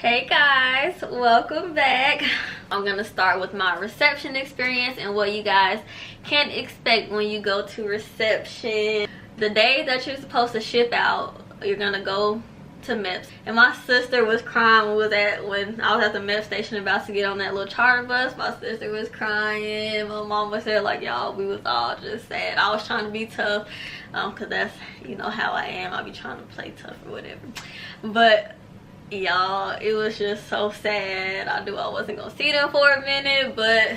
Hey guys, welcome back. I'm gonna start with my reception experience and what you guys can expect when you go to reception. The day that you're supposed to ship out, you're gonna go to MEPS. And my sister was crying when I was at the MEPS station about to get on that little charter bus. My sister was crying. My mom was there like, y'all, we was all just sad. I was trying to be tough, cause that's, you know, how I am. I be trying to play tough or whatever. But y'all, it was just so sad. I knew I wasn't gonna see them for a minute, but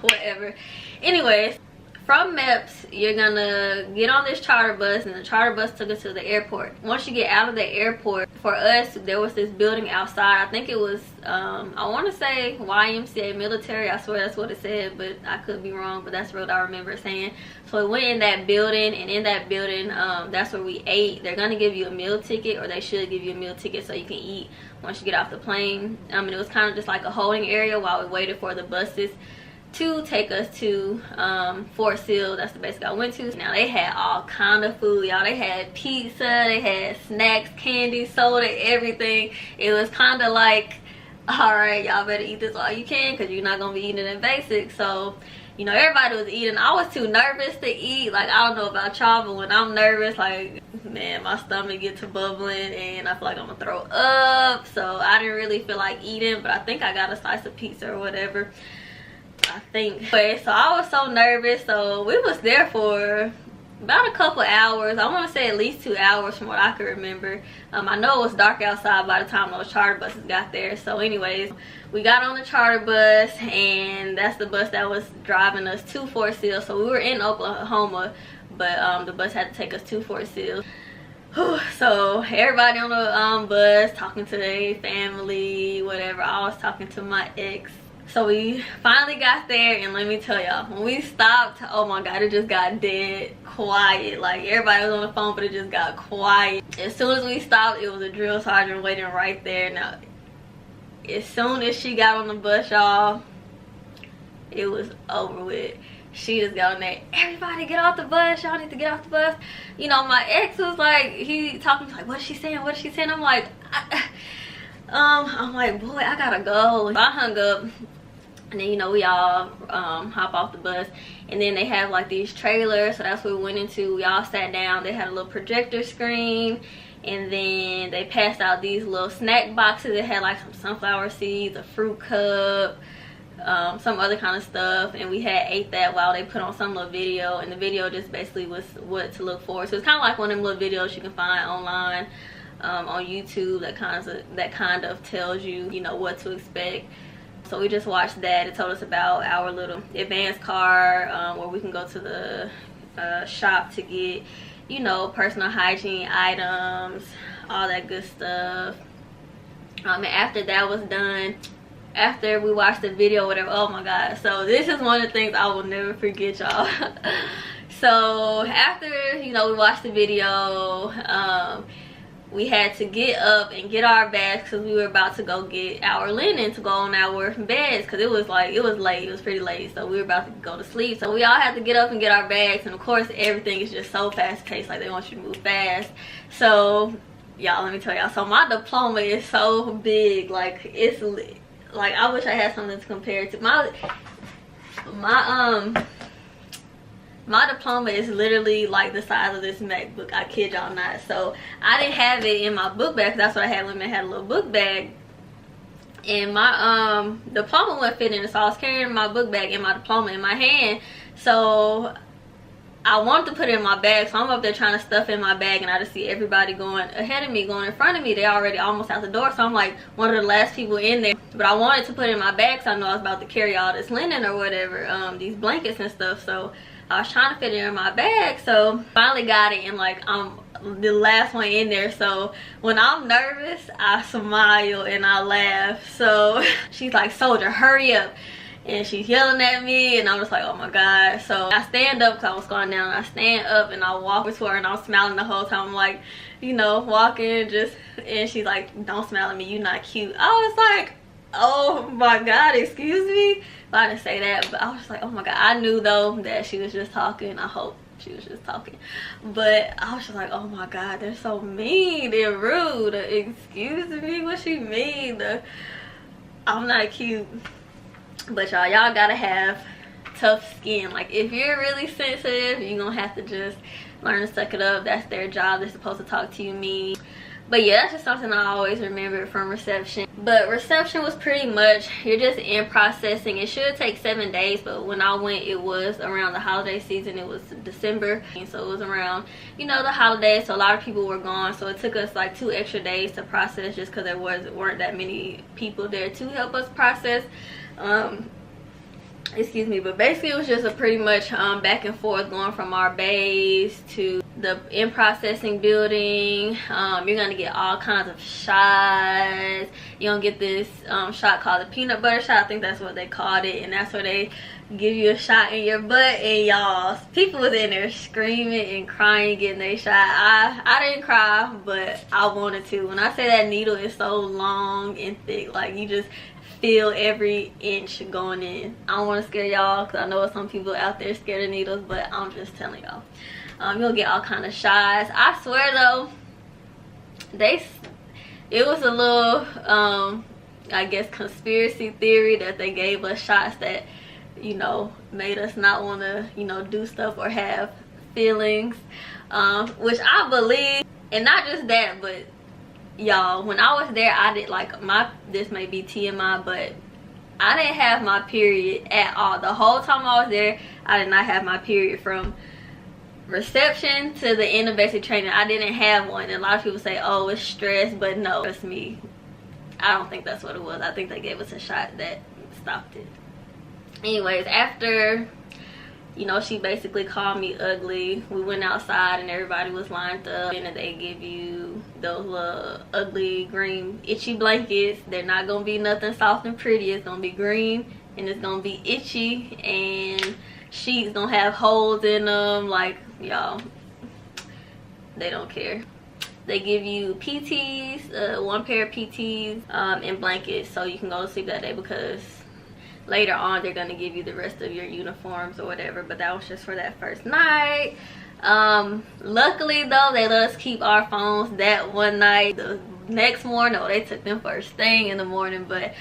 whatever. Anyways, from MEPS, you're gonna get on this charter bus, and the charter bus took us to the airport. Once you get out of the airport, for us, there was this building outside. I think it was, I want to say YMCA military. I swear that's what it said, but I could be wrong, but that's what I remember saying. So we went in that building, and in that building, that's where we ate. They're gonna give you a meal ticket, or they should give you a meal ticket so you can eat once you get off the plane. And it was kind of just like a holding area while we waited for the buses to take us to Fort Sill. That's the base I went to. Now they had all kind of food, y'all. They had pizza, they had snacks, candy, soda, everything. It was kind of like, all right, y'all better eat this all you can, because you're not gonna be eating it in basic. So, you know, everybody was eating. I was too nervous to eat. Like, I don't know about y'all, but when I'm nervous, like, man, my stomach gets to bubbling and I feel like I'm gonna throw up. So I didn't really feel like eating, but I think I got a slice of pizza or whatever, I think. But so I was so nervous. So we was there for about a couple hours. I want to say at least 2 hours from what I could remember. I know it was dark outside by the time those charter buses got there. So anyways, we got on the charter bus, and that's the bus that was driving us to Fort Sill. So we were in Oklahoma, but the bus had to take us to Fort Sill. So everybody on the bus talking to their family, whatever. I was talking to my ex. So we finally got there, and let me tell y'all, when we stopped, oh my god, it just got dead quiet. Like, everybody was on the phone, but it just got quiet. As soon as we stopped, it was a drill sergeant waiting right there. Now, as soon as she got on the bus, y'all, it was over with. She just got on there, everybody get off the bus, y'all need to get off the bus. You know, my ex was like, he talking like, what is she saying, what is she saying? I'm like, I'm like, boy, I gotta go. So I hung up, and then, you know, we all hop off the bus, and then they have like these trailers, so that's what we went into. We all sat down. They had a little projector screen, and then they passed out these little snack boxes. It had like some sunflower seeds, a fruit cup, some other kind of stuff, and we had ate that while they put on some little video, and the video just basically was what to look for. So it's kind of like one of them little videos you can find online on YouTube that kind of tells you, you know, what to expect. So we just watched that. It told us about our little advanced card where we can go to the shop to get, you know, personal hygiene items, all that good stuff. And after that was done, after we watched the video, whatever, oh my god, so this is one of the things I will never forget, y'all. So after, you know, we watched the video, we had to get up and get our bags because we were about to go get our linen to go on our beds, because it was late, it was pretty late, so we were about to go to sleep. So we all had to get up and get our bags, and of course everything is just so fast paced, like they want you to move fast. So y'all, let me tell y'all, so my diploma is so big, like it's like, I wish I had something to compare it to. My diploma is literally like the size of this MacBook. I kid y'all not. So I didn't have it in my book bag, because that's what I had when I had a little book bag. And my diploma wouldn't fit in it, so I was carrying my book bag and my diploma in my hand. So I wanted to put it in my bag, so I'm up there trying to stuff in my bag, and I just see everybody going ahead of me, going in front of me. They already almost out the door, so I'm like one of the last people in there. But I wanted to put it in my bag, so I know I was about to carry all this linen or whatever, these blankets and stuff. So I was trying to fit it in my bag, so finally got it, and like I'm the last one in there. So when I'm nervous, I smile and I laugh. So she's like, soldier, hurry up. And she's yelling at me, and I'm just like, oh my god. So I stand up, because I was going down. I stand up and I walk with her, and I'm smiling the whole time. I'm like, you know, walking just, and she's like, don't smile at me, you not cute. I was like, oh my god, excuse me. But I didn't say that, but I was like, oh my god. I knew though that she was just talking. I hope She was just talking, but I was just like, oh my god, they're so mean, they're rude. Excuse me, what she mean? I'm not cute. But y'all gotta have tough skin. Like, if you're really sensitive, you're gonna have to just learn to suck it up. That's their job. They're supposed to talk to you mean. But yeah, that's just something I always remember from reception. But reception was pretty much, you're just in processing. It should take 7 days, but when I went, it was around the holiday season. It was December, and so it was around, you know, the holidays, so a lot of people were gone. So it took us like 2 extra days to process, just because there weren't that many people there to help us process. Excuse me. But basically it was just a pretty much back and forth, going from our base to the in processing building. You're gonna get all kinds of shots. You're gonna get this shot called the peanut butter shot. I think that's what they called it, and that's where they give you a shot in your butt. And y'all, people was in there screaming and crying getting their shot. I didn't cry, but I wanted to. When I say that needle is so long and thick, like you just feel every inch going in. I don't want to scare y'all, because I know some people out there scared of needles, but I'm just telling y'all. You'll get all kind of shots. I swear though, it was a little I guess conspiracy theory that they gave us shots that, you know, made us not want to, you know, do stuff or have feelings, which I believe. And not just that, but y'all, when I was there, I did like this may be TMI, but I didn't have my period at all. The whole time I was there, I did not have my period. From reception to the end of basic training, I didn't have one. And a lot of people say, oh, it's stress, but no, it's me. I don't think that's what it was. I think they gave us a shot that stopped it. Anyways, after, you know, she basically called me ugly, we went outside and everybody was lined up, and they give you those little ugly green itchy blankets. They're not gonna be nothing soft and pretty. It's gonna be green and it's gonna be itchy, and sheets gonna have holes in them. Like, y'all, they don't care. They give you PTs, 1 pair of PTs, and blankets, so you can go to sleep that day, because later on they're gonna give you the rest of your uniforms or whatever. But that was just for that first night. Luckily though, they let us keep our phones that one night. The next morning, no, they took them first thing in the morning, but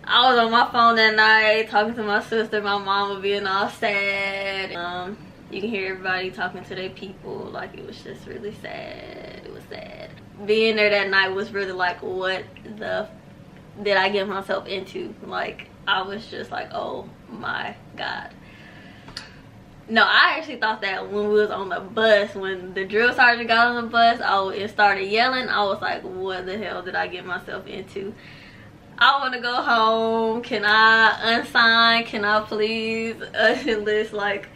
I was on my phone that night talking to my sister, my mama being all sad. You can hear everybody talking to their people. Like, it was just really sad. It was sad. Being there that night was really like, what the did I get myself into? Like, I was just like, oh my god. No, I actually thought that when we was on the bus, when the drill sergeant got on the bus, and started yelling, I was like, what the hell did I get myself into? I want to go home. Can I unsign? Can I please enlist? Like,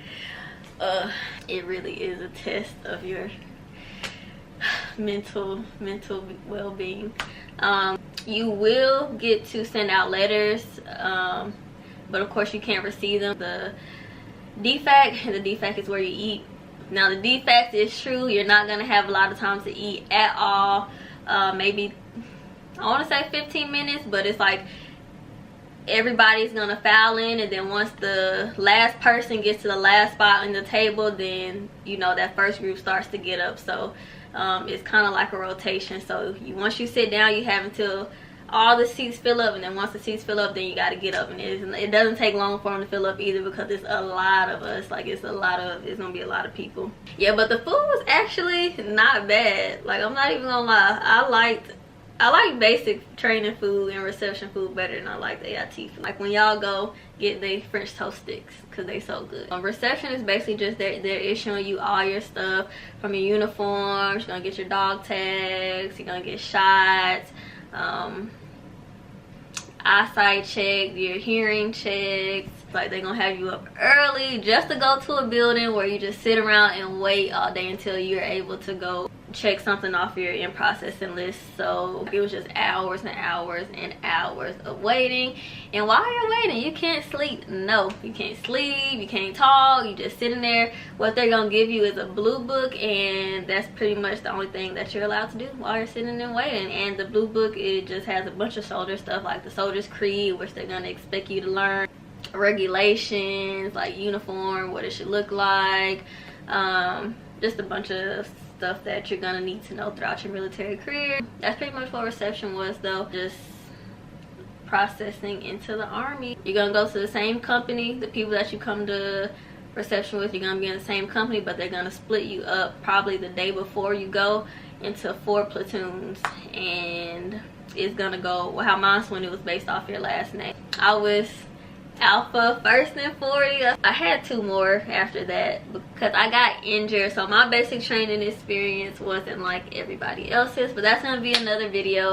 it really is a test of your mental well-being. You will get to send out letters, but of course you can't receive them. The DFAC is where you eat. Now the DFAC is true, you're not gonna have a lot of times to eat at all. Maybe, I want to say 15 minutes, but it's like everybody's gonna file in, and then once the last person gets to the last spot on the table, then, you know, that first group starts to get up. So it's kind of like a rotation. So once you sit down, you have until all the seats fill up, and then once the seats fill up, then you got to get up. And it doesn't take long for them to fill up either, because it's a lot of us. Like, it's gonna be a lot of people. Yeah, but the food was actually not bad. Like, I'm not even gonna lie, I like basic training food and reception food better than I like the AIT food. Like, when y'all go, get the French toast sticks, because they so good. Reception is basically just they're issuing you all your stuff from your uniforms. You're gonna get your dog tags, you're gonna get shots, eyesight check, your hearing checks. Like, they're gonna have you up early just to go to a building where you just sit around and wait all day until you're able to go check something off your in processing list. So it was just hours and hours and hours of waiting. And while you're waiting, you can't sleep. No, you can't sleep, you can't talk, you just sitting there. What they're gonna give you is a blue book, and that's pretty much the only thing that you're allowed to do while you're sitting and waiting. And the blue book, it just has a bunch of soldier stuff, like the soldier's creed, which they're gonna expect you to learn, regulations like uniform, what it should look like, just a bunch of stuff that you're gonna need to know throughout your military career. That's pretty much what reception was though, just processing into the Army. You're gonna go to the same company. The people that you come to reception with, you're gonna be in the same company, but they're gonna split you up probably the day before you go into 4 platoons, and it's gonna go how mine's when it was based off your last name. I was Alpha first and 40. I had 2 more after that because I got injured, so my basic training experience wasn't like everybody else's, but that's gonna be another video.